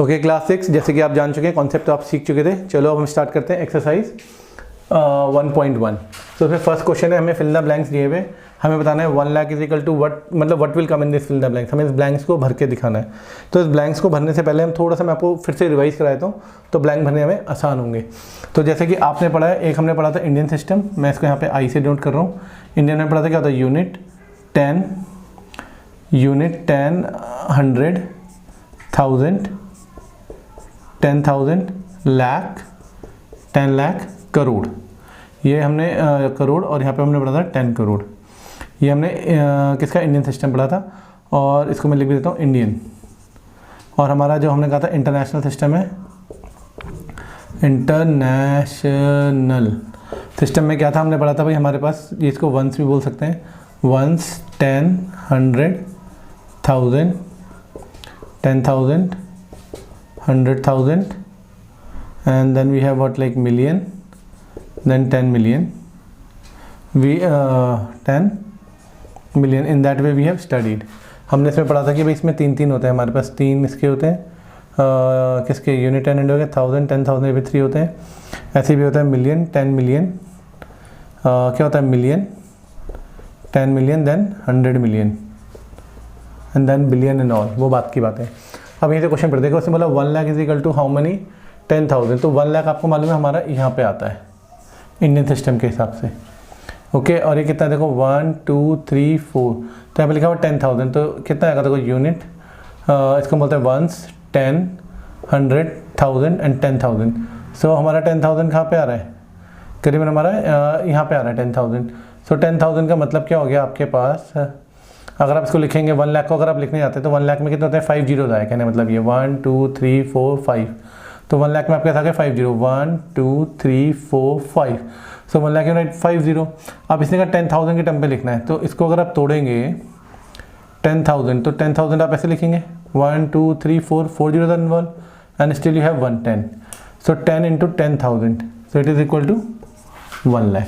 Okay class 6, जैसे कि आप जान चुके हैं कॉन्सेप्ट तो आप सीख चुके थे। चलो अब हम स्टार्ट करते हैं एक्सरसाइज 1.1। तो इसमें फर्स्ट क्वेश्चन है, हमें फिल द ब्लैंक्स दिए हुए, हमें बताना है 1 lakh is equal to what, मतलब what will come in this fill the blanks. हमें इस ब्लैंक्स को भर के दिखाना है। तो इस ब्लैंक्स को भरने से पहले हम थोड़ा सा, मैं आपको फिर से रिवाइज करा देता हूँ, तो ब्लैंक भरने हमें आसान होंगे। तो जैसे कि आपने पढ़ा है, एक हमने पढ़ा था इंडियन सिस्टम, मैं इसको यहाँ पे आई से नोट कर रहा हूँ। इंडियन में पढ़ा था क्या होता है, यूनिट 10, 100, 1000, 10,000, लाख, 10 लाख, करोड़। ये हमने करोड़, और यहाँ पे हमने पढ़ा था 10 करोड़। ये हमने किसका, इंडियन सिस्टम पढ़ा था, और इसको मैं लिख देता हूँ इंडियन। और हमारा जो हमने कहा था इंटरनेशनल सिस्टम है, इंटरनेशनल सिस्टम में क्या था, हमने पढ़ा था भाई हमारे पास, ये इसको वंस भी बोल सकते हैं, once, 10, 100, 1000, 10,000, 100,000, and then we have what, like million, then 10 million, 10 million, in that way we have studied। हमने इसमें पढ़ा था कि भाई इसमें तीन होते हैं हमारे पास, तीन इसके होते हैं, किसके, यूनिट 10 हो गया, 1000, 10,000, ये भी 3 होते हैं। ऐसे भी होता है मिलियन, 10 मिलियन, क्या होता है, million, 10 million, then 100 million, and then billion and all, वो बात की बात है। अब यहीं से क्वेश्चन पढ़ देखो, उसने बोला 1 lakh is equal to how many, 10,000। तो 1 लाख आपको मालूम है हमारा यहाँ पे आता है इंडियन सिस्टम के हिसाब से। ओके, और ये कितना है देखो, 1 2 3 4, तो यहाँ पे लिखा हुआ 10,000, तो कितना आएगा देखो यूनिट, इसको बोलते हैं वंस, 10, 100, 1000 एंड 10,000। सो हमारा 10,000 कहाँ पे आ रहा है, करीबन हमारा यहाँ पे आ रहा है 10,000। सो 10,000 का मतलब क्या हो गया आपके पास, अगर आप इसको लिखेंगे 1 लाख को अगर आप लिखने जाते हैं तो 1 लाख में कितने होते हैं, 5 जीरो आया, कहने मतलब ये 1 2 3 4 5, तो 1 लाख में आपके साथ है 5 जीरो, 1 2 3 4 5, सो 1 लाख में राइट 5 जीरो। अब इसने कहा 10,000 के टर्म पे लिखना है, तो इसको अगर आप तोड़ेंगे 10,000, तो 10,000 आप ऐसे लिखेंगे 1 2 3 4, 4 zero involve, and still you have 110, so 10 into 10,000, so it is equal to 1 lakh.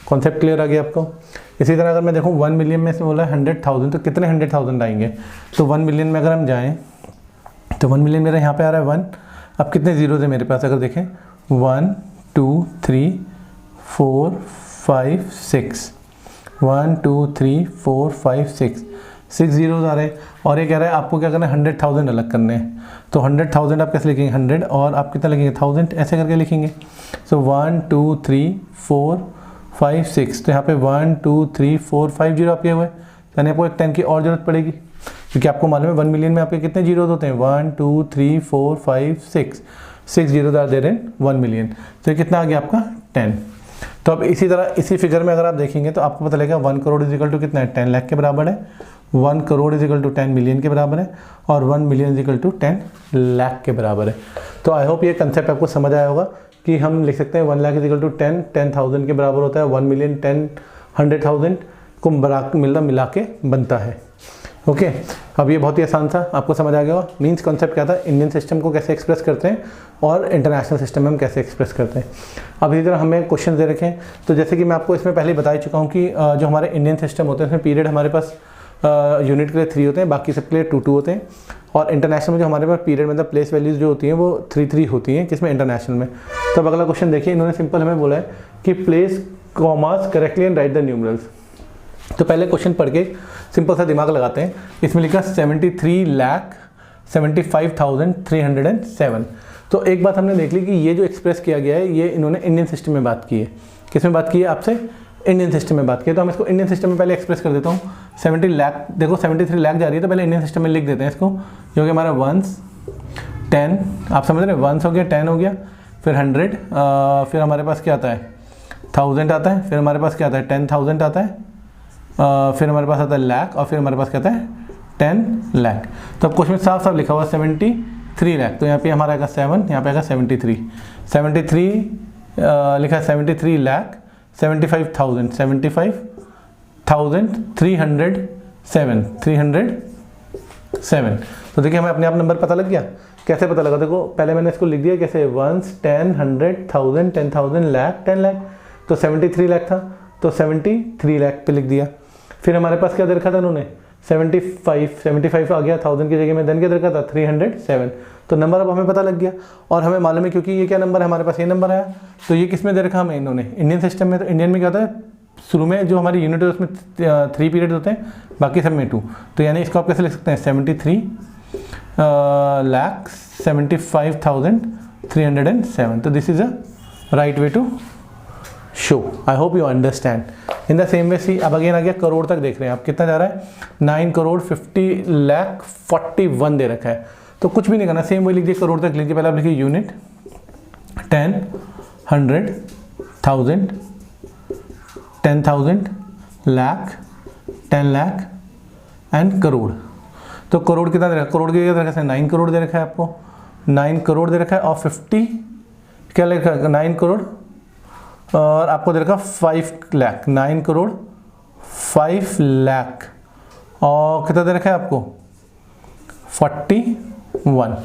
Concept clear आ गया आपको। इसी तरह अगर मैं देखूँ 1 मिलियन में से बोला 100,000, तो कितने 100,000 आएंगे, तो 1 मिलियन में अगर हम जाएं तो 1 मिलियन मेरा यहाँ पे आ रहा है 1। अब कितने जीरोज है मेरे पास, अगर देखें 1 2 3 4 5 6, 1 2 3 4 5 6 जीरोज आ रहे हैं। और ये कह रहा है आपको क्या करना है, 100,000 अलग करने हैं। तो 100,000 आप कैसे लिखेंगे, 100 और आप कितना लिखेंगे, 1000, ऐसे करके लिखेंगे। सो 1 2 3 4 5 6, तो यहाँ पे 1 2 3 4 5 जीरो आपके हुए, यानी आपको एक 10 की और जरूरत पड़ेगी, क्योंकि आपको मालूम है 1 मिलियन में आपके कितने जीरोज होते हैं, 1 2 3 4 5 6 जीरो दे रहे हैं 1 मिलियन। तो कितना आ गया आपका 10। तो अब इसी तरह इसी फिगर में अगर आप देखेंगे तो आपको पता लगेगा 1 करोड़ इज इक्वल टू कितना है, 10 लाख के बराबर है, 1 crore is equal to 10 million के बराबर है, और 1 million is equal to 10 lakh के बराबर है। तो आई होप ये कंसेप्ट आपको समझ आया होगा कि हम लिख सकते हैं 1 लाख इज इक्वल टू 10, 10,000 के बराबर होता है 1 मिलियन, 10, 100,000 को मिला के बनता है। ओके, अब ये बहुत ही आसान सा आपको समझ आ गया होगा। मीन्स कॉन्सेप्ट क्या था, इंडियन सिस्टम को कैसे एक्सप्रेस करते हैं और इंटरनेशनल सिस्टम में हम कैसे एक्सप्रेस करते हैं। अब इसी तरह हमें क्वेश्चन दे रखे हैं, तो जैसे कि मैं आपको इसमें पहले बता ही चुका हूँ कि जो हमारे इंडियन सिस्टम होते हैं उसमें पीरियड हमारे पास यूनिट के लिए 3 होते हैं, बाकी सबके लिए 2 होते हैं। और इंटरनेशनल में जो हमारे पास पीरियड मतलब प्लेस वैल्यूज जो होती हैं वो 3 होती हैं, किसमें, इंटरनेशनल में। तो अब अगला क्वेश्चन देखिए, इन्होंने सिंपल हमें बोला है कि place commas correctly and right the numerals. तो पहले क्वेश्चन पढ़ के सिंपल सा दिमाग लगाते हैं। इसमें लिखा 73,75,307। तो एक बात हमने देख ली कि ये जो एक्सप्रेस किया गया है ये इन्होंने इंडियन सिस्टम में बात की है। किस में बात की है आपसे, इंडियन सिस्टम में बात की है। तो हम इसको इंडियन सिस्टम में पहले एक्सप्रेस कर देता हूँ। 70 लाख, देखो 73 लाख जा रही है, तो पहले इंडियन सिस्टम में लिख देते हैं इसको, जो कि हमारा 1 10, आप समझ रहे हैं, 1 हो गया, 10 हो गया, फिर 100, फिर हमारे पास क्या आता है 1000 आता है, फिर हमारे पास क्या आता है 10,000 आता है, फिर हमारे पास आता है लाख, और फिर हमारे पास क्या आता है 10 लाख। तो अब क्वेश्चन में साफ साफ लिखा हुआ 73 लाख, तो यहाँ पे हमारा आएगा 7, यहाँ पे आएगा 73 लिखा है 73 लाख 75,000 307। तो देखिए हमें अपने आप नंबर पता लग गया। कैसे पता लगा, देखो पहले मैंने इसको लिख दिया कैसे, 1 10 100 1000 10,000 लाख 10 लाख, तो 73 लाख था, तो 73 लाख पे लिख दिया। फिर हमारे पास क्या दे रखा था उन्होंने, 75 आ गया 1000 की जगह में, देन क्या रखा था 307। तो नंबर अब हमें पता लग गया और हमें मालूम है क्योंकि ये क्या नंबर है हमारे पास, ये नंबर आया। तो ये किस में दे रखा हमें इन्होंने, इंडियन सिस्टम में। तो इंडियन में क्या होता है, शुरू में जो हमारी यूनिट है उसमें 3 पीरियड होते हैं, बाकी सब में 2। तो यानी इसको आप कैसे लिख सकते हैं 73,75,307। तो this is a right way to show. I hope you understand. In the same way see, अब अगेन आ गया करोड़ तक देख रहे हैं आप, कितना जा रहा है 9,50,41 दे रखा है। तो कुछ भी नहीं करना, सेम वही लिख दिए, करोड़ तक लिखिए। पहले आप लिखिए यूनिट 10, 100, 1000, 10,000, लाख, 10 लाख एंड करोड़। तो करोड़ कितना दे रखा है, करोड़ की जगह रखा है 9 करोड़ दे रखा है आपको, 9 करोड़ दे रखा है। और 50 क्या लिखा है 9 करोड़ और आपको दे रखा 5 लाख, 9 करोड़ 5 लाख और कितना दे रखा है आपको 41।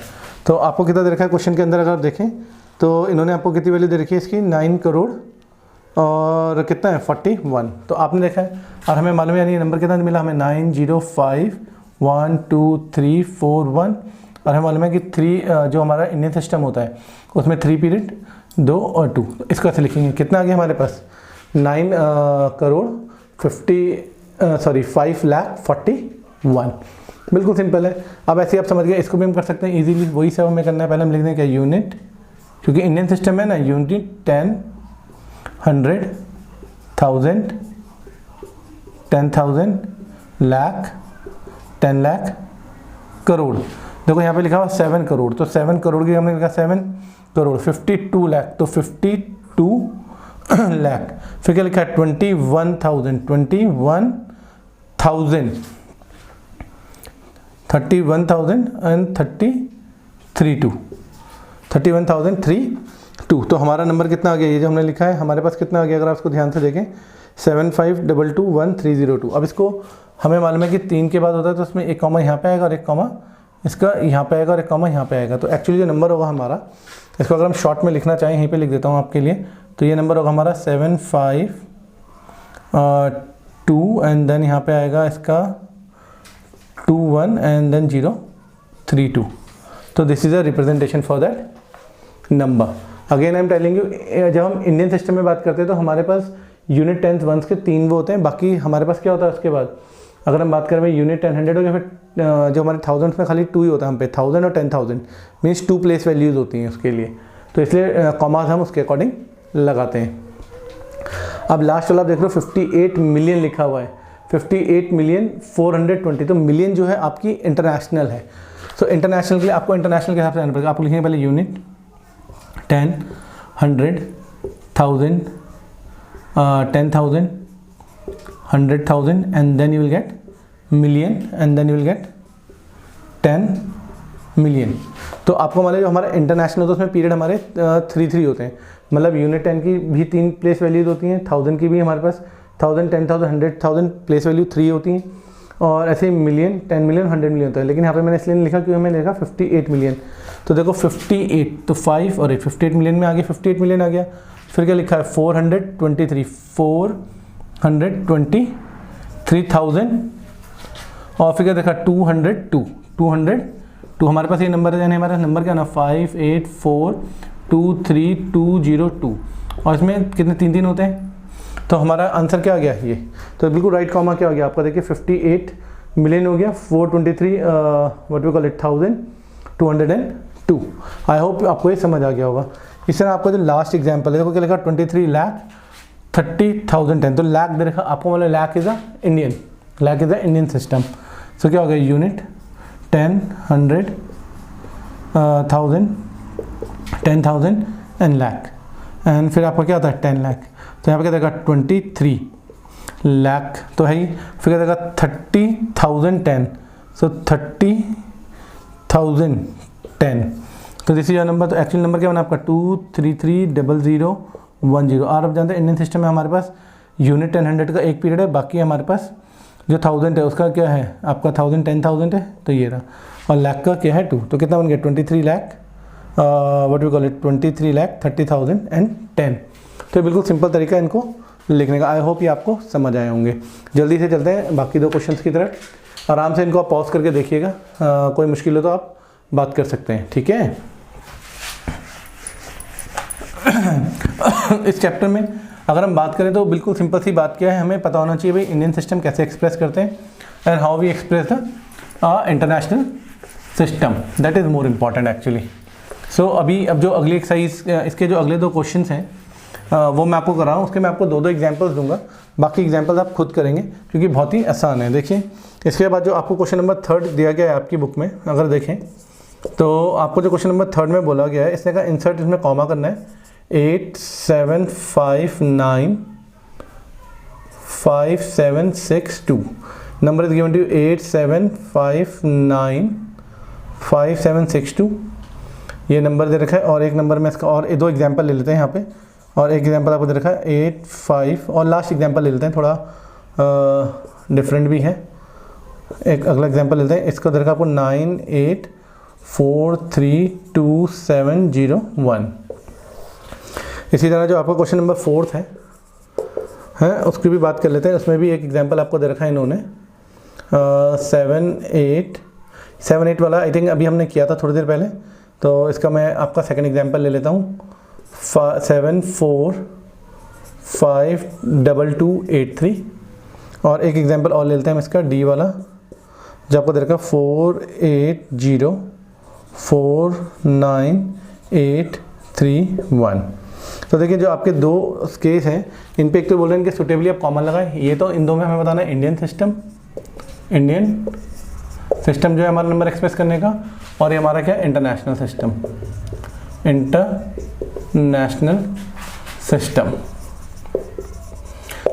तो आपको कितना दे रखा है क्वेश्चन के अंदर, अगर आप देखें तो इन्होंने आपको कितनी वैल्यू दे रखी है इसकी 9 करोड़ और कितना है 41। तो आपने देखा है और हमें मालूम है यानी नंबर कितना मिला हमें 9051234 और हमें मालूम है कि 3 जो हमारा इंडियन सिस्टम होता है उसमें 3 पीरियड 2 और 2। इसको ऐसे लिखेंगे, कितना आ गया हमारे पास 9 करोड़ 5 लाख 41। बिल्कुल सिंपल है। अब ऐसे आप समझ गए, इसको भी हम कर सकते हैं इजीली, वही सब हमें करना है। पहले हम लिख दें क्या यूनिट, क्योंकि इंडियन सिस्टम है ना, यूनिट 10, 100, 1000, 10,000, लाख, 10 लाख, करोड़। देखो यहाँ पे लिखा हुआ 7 करोड़, तो 7 करोड़ की हमने लिखा 7 करोड़ 52 लाख, तो 52 लाख। फिर क्या लिखा है 21,000, 31,000 एंड 31,032। तो हमारा नंबर कितना आ गया, ये जो हमने लिखा है हमारे पास कितना आ गया, अगर आप इसको ध्यान से देखें 75221302। अब इसको हमें मालूम है कि 3 के बाद होता है तो उसमें एक कॉमा यहाँ पे आएगा और एक कॉमा इसका यहाँ पे आएगा और एक कॉमा यहाँ पे आएगा। तो एक्चुअली जो नंबर होगा हमारा, इसको अगर हम शॉर्ट में लिखना चाहें यहीं पे लिख देता हूँ आपके लिए, तो ये नंबर होगा हमारा 752 एंड देन यहाँ पे आएगा इसका 21 एंड देन 032। तो this is a representation for that number. Again I am telling you, जब हम इंडियन सिस्टम में बात करते हैं तो हमारे पास यूनिट 10 वंस के 3 वो होते हैं, बाकी हमारे पास क्या होता है उसके बाद, अगर हम बात करें यूनिट 10 100 हो गया, फिर जो हमारे थाउजेंड्स में खाली 2 ही होता है हम पे, 1000 और 10,000 मीन्स 2 प्लेस वैल्यूज़ होती हैं उसके लिए। तो इसलिए कॉमास हम उसके अकॉर्डिंग लगाते हैं। अब लास्ट वाला आप देख लो 58 मिलियन लिखा हुआ है, 58,420। तो मिलियन जो है आपकी इंटरनेशनल है। सो इंटरनेशनल के लिए आपको इंटरनेशनल के हिसाब से आना पड़ेगा। आपको लिखेंगे पहले unit 10, 100, 1000, 10,000, 100,000 and then you will get million and then you will get 10 million। तो आपको मालूम है जो हमारा इंटरनेशनल तो उसमें पीरियड हमारे 3 होते हैं, मतलब यूनिट 10 की भी 3 प्लेस वैल्यूज होती हैं, 1000 की भी हमारे पास 1000, 10,000, 100,000 प्लेस वैल्यू 3 होती हैं, और ऐसे ही मिलियन 10 मिलियन 100 मिलियन होता है। लेकिन यहाँ पे मैंने इसलिए नहीं लिखा क्योंकि मैंने लिखा 58 मिलियन। तो देखो 58 तो 5 और 58 मिलियन में आ गया, 58 मिलियन आ गया। फिर क्या लिखा है 423,000 और फिर क्या देखा 202 हमारे पास ये नंबर है, यानी हमारा नंबर क्या ना 58423202 और इसमें कितने 3 होते हैं। तो हमारा आंसर क्या आ गया ये, तो बिल्कुल राइट कॉमा क्या हो गया आपका, देखिए 58 मिलियन हो गया, 423 what we call it 1202। I hope आपको ये समझ आ गया होगा। इस तरह आपका जो लास्ट एग्जाम्पल है देखो क्या लिखा 23,30,010। तो लाख दे रखा आपको, मतलब lakh is a Indian system. So क्या हो गया यूनिट 10, 100, 1000, 10,000 एंड लाख, एंड फिर आपका क्या होता है 10 लाख। तो यहाँ पे क्या देगा 23 लाख तो है ही, फिर क्या देगा 30,010। सो 30,010। तो दिस इज योर नंबर। तो एक्चुअल नंबर क्या बना आपका 233,00010। और अब जानते हैं इंडियन सिस्टम में हमारे पास यूनिट 10, 100 का एक पीरियड है, बाकी हमारे पास जो 1000 है उसका क्या है आपका 1000, 10,000 है, तो ये रहा। और लाख का क्या है 2, तो कितना बन गया 23 lakh what we call it 23,30,010। तो बिल्कुल सिंपल तरीका है इनको लिखने का। आई होप ये आपको समझ आए होंगे। जल्दी से चलते हैं बाकी 2 क्वेश्चंस की तरफ। आराम से इनको आप पॉज करके देखिएगा, कोई मुश्किल हो तो आप बात कर सकते हैं, ठीक है। इस चैप्टर में अगर हम बात करें तो बिल्कुल सिंपल सी बात क्या है, हमें पता होना चाहिए भाई इंडियन सिस्टम कैसे एक्सप्रेस करते हैं and how we express the international system, that is more important actually. So अब जो अगली एक्सरसाइज, इसके जो अगले 2 क्वेश्चंस हैं वो मैं आपको कर रहा हूँ, उसके मैं आपको 2 एग्जांपल्स दूंगा, बाकी एग्जांपल्स आप खुद करेंगे क्योंकि बहुत ही आसान है। देखिए इसके बाद जो आपको क्वेश्चन नंबर 3 दिया गया है आपकी बुक में, अगर देखें तो आपको जो क्वेश्चन नंबर 3 में बोला गया है, इसने कहा इंसर्ट, इसमें कॉमा करना है 87595762, नंबर इज गिवन टू 87595762, ये नंबर दे रखा है। और एक नंबर में इसका और 2 एग्जांपल ले लेते हैं यहाँ पे, और एक एग्जांपल आपको दे रखा है 85, और लास्ट एग्जांपल ले लेते हैं, थोड़ा डिफरेंट भी है। एक अगला एग्जांपल लेते हैं, इसको दे रखा है आपको 98432701। इसी तरह जो आपका क्वेश्चन नंबर 4 है उसकी भी बात कर लेते हैं, उसमें भी एक एग्जांपल आपको दे रखा है इन्होंने 78 वाला, आई थिंक अभी हमने किया था थोड़ी देर पहले, तो इसका मैं आपका सेकंड एग्जांपल ले लेता हूँ 745283, और एक एग्जांपल और ले लेते हैं हम इसका डी वाला, जो आपको दे रखा 48049831। तो देखिए जो आपके 2 केस हैं, इन पे एक तो बोल रहे हैं कि सुटेबली आप कॉमन लगाएं, ये तो इन 2 में हमें बताना है इंडियन सिस्टम जो है हमारा नंबर एक्सप्रेस करने का, और ये हमारा क्या है इंटरनेशनल सिस्टम।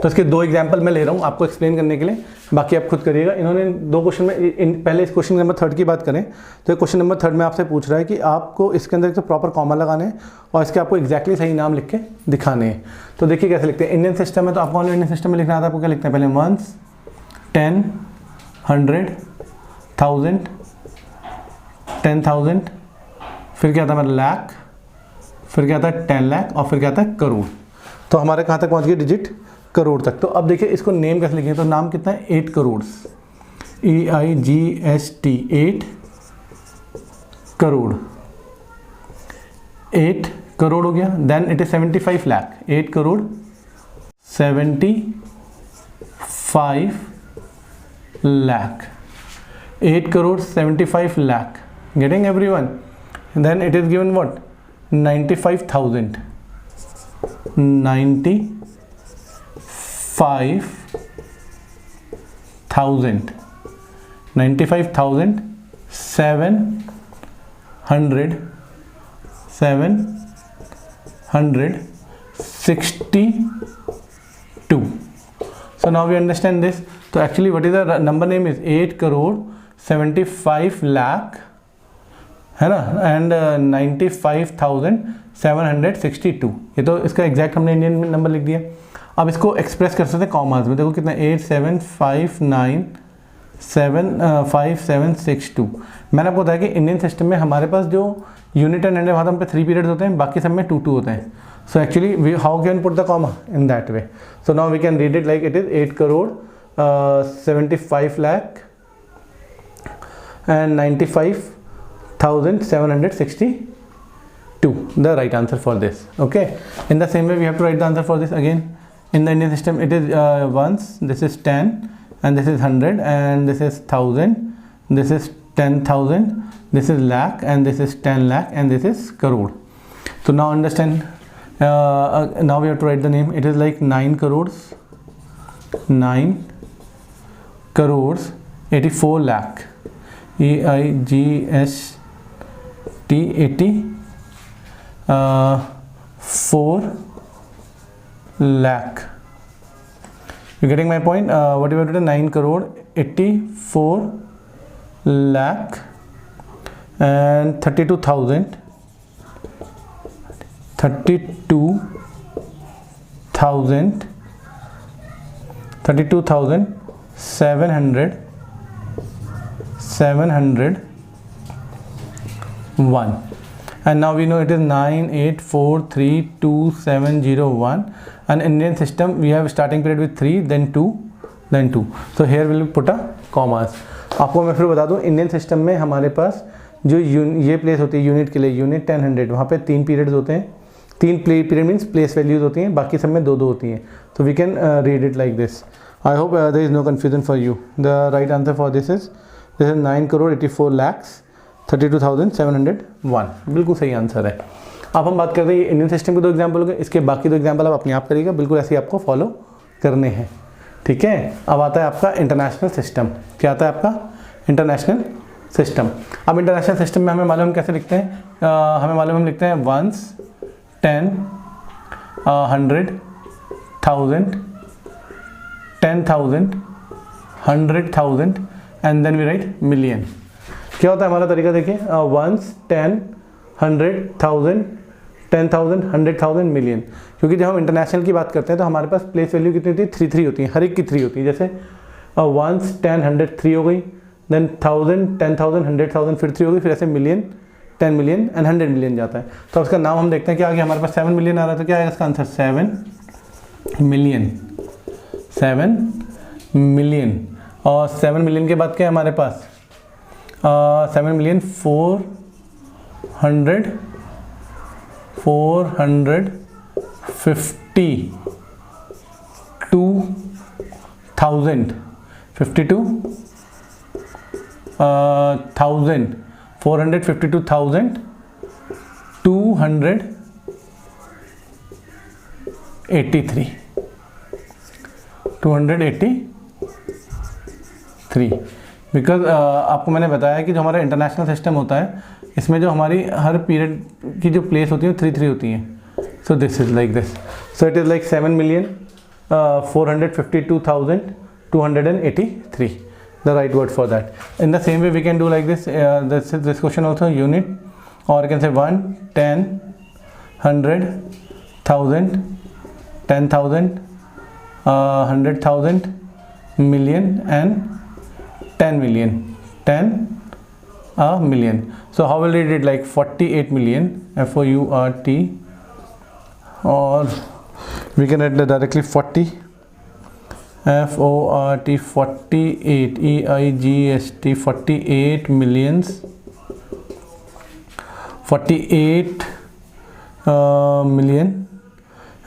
तो इसके 2 एग्जांपल मैं ले रहा हूँ आपको एक्सप्लेन करने के लिए, बाकी आप खुद करिएगा। इन्होंने 2 क्वेश्चन में, पहले इस क्वेश्चन नंबर 3 की बात करें तो क्वेश्चन नंबर 3 में आपसे पूछ रहा है कि आपको इसके अंदर तो प्रॉपर कॉमा लगाने हैं और इसके आपको एग्जैक्टली सही नाम लिख के दिखाने हैं। तो देखिए कैसे लिखते हैं, इंडियन सिस्टम है तो आपको इंडियन सिस्टम में लिखना आता है, आपको क्या लिखते हैं पहले 1s 10 100 1000 10,000, फिर क्या आता है लाख, फिर क्या आता है 10 लाख, और फिर क्या आता है करोड़। तो हमारे कहाँ तक पहुँच गए डिजिट, करोड़ तक। तो अब देखिए इसको नेम कैसे लिखें, तो नाम कितना है 8 करोड़, EIGST 8 करोड़, 8 करोड़ हो गया। Then it is 75 lakh, 8 crore 75 lakh, 8 crore 75 lakh, getting everyone? Then it is given what? 95,000, 95,000, 762. So now we understand this. So actually what is the number name is 8 crore 75 lakh, है ना, एंड 95,762। ये तो इसका एग्जैक्ट हमने इंडियन नंबर लिख दिया। अब इसको एक्सप्रेस कर सकते हैं कॉमास में, देखो कितना 87595762। मैंने आपको बताया कि इंडियन सिस्टम में हमारे पास जो यूनिट एंड है वहाँ हम पे 3 पीरियड्स होते हैं, बाकी सब में 2 होते हैं। So actually how can put the comma in that way, so now we can read it like it is 8 crore 75 lakh and 95,762, the right answer for this. Okay, in the same way we have to write the answer for this again. In the Indian system it is ones, this is 10 and this is 100 and this is 1000, this is 10,000, this is lakh and this is 10 lakh and this is crore. So now understand, now we have to write the name. It is like 9 crores 84 lakh, EIGST 4 lakh. You getting my point? What you have to do? 9 crore 84 lakh and 32,000 701, and now we know it is 98432701, and Indian system we have starting period with 3, then 2, then 2. So here we will put a commas. आपको मैं फिर बता दूं, Indian system में हमारे पास जो ये place होती है यूनिट के लिए, यूनिट 10 100, वहाँ पे 3 पीरियड्स होते हैं। 3 पीरियड मीन्स प्लेस वैल्यूज होती हैं, बाकी सब में 2-2 होती हैं। तो we can read it like this. I hope there is no confusion for you. The right answer for this is 9,84,32,701। बिल्कुल सही आंसर है। अब हम बात कर रहे हैं इंडियन सिस्टम के 2 एग्जाम्पल हो गए, इसके बाकी 2 एग्जाम्पल आप अपने आप करिएगा, बिल्कुल ऐसे ही आपको फॉलो करने हैं, ठीक है। अब आता है आपका इंटरनेशनल सिस्टम। क्या आता है आपका? International system. अब इंटरनेशनल सिस्टम में हमें मालूम कैसे लिखते हैं, हमें मालूम हम लिखते हैं 1, 10, 100, 1000, 10,000, 100,000 and then we write million. क्या होता है हमारा तरीका? देखिए 1, 10, 100, 1000, 10,000, 100,000, मिलियन। क्योंकि जब हम इंटरनेशनल की बात करते हैं तो हमारे पास प्लेस वैल्यू कितनी होती है? 3 होती है, हर एक की 3 होती है। जैसे 1, 10, 100, 3 हो गई, देन 1000, 10,000, 100,000 फिर 3 हो गई, फिर ऐसे मिलियन, 10 मिलियन एंड 100 मिलियन जाता है। तो उसका नाम हम देखते हैं, क्या आगे हमारे पास 7 मिलियन आ रहा है, तो क्या आएगा इसका आंसर? 7 मिलियन। 7 मिलियन। और 7 मिलियन के बाद क्या है हमारे पास? 7 मिलियन 450, 52,000, 452,283, 283। बिकॉज आपको मैंने बताया कि जो हमारा इंटरनेशनल सिस्टम होता है, इसमें जो हमारी हर पीरियड की जो प्लेस होती है 3 होती हैं। So this is like this. So it is like 7 million 452,283, the right word for that. In the same way we can do like this, this question also unit, or you can say 1, 10, 100, 1000, 10,000, 100,000, million and 10 million, 10 million. So how will read it? Like 48 million, FOURT, or we can write directly 40, FORT, 48, EIGST, 48 millions, 48 million,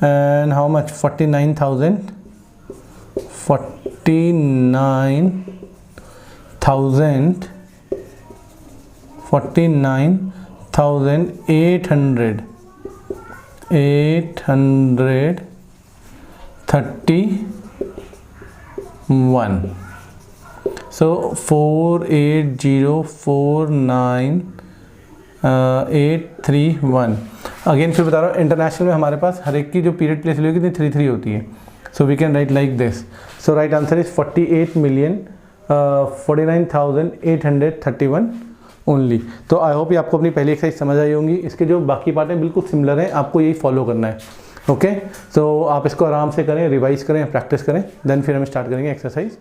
and how much? 49,000, 49,800, 831. So 48049,831. Again फिर बता रहा हूँ, international में हमारे पास हर एक की जो period place value कितनी 3 होती है। So we can write like this. So right answer is 48,49,831 only. तो आई होप ये आपको अपनी पहली एक्सरसाइज समझ आई होंगी। इसके जो बाकी पार्ट हैं बिल्कुल सिमिलर हैं, आपको यही फॉलो करना है। ओके, सो आप इसको आराम से करें, रिवाइज करें, प्रैक्टिस करें, देन फिर हम स्टार्ट करेंगे exercise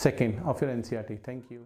second of your NCERT। Thank you.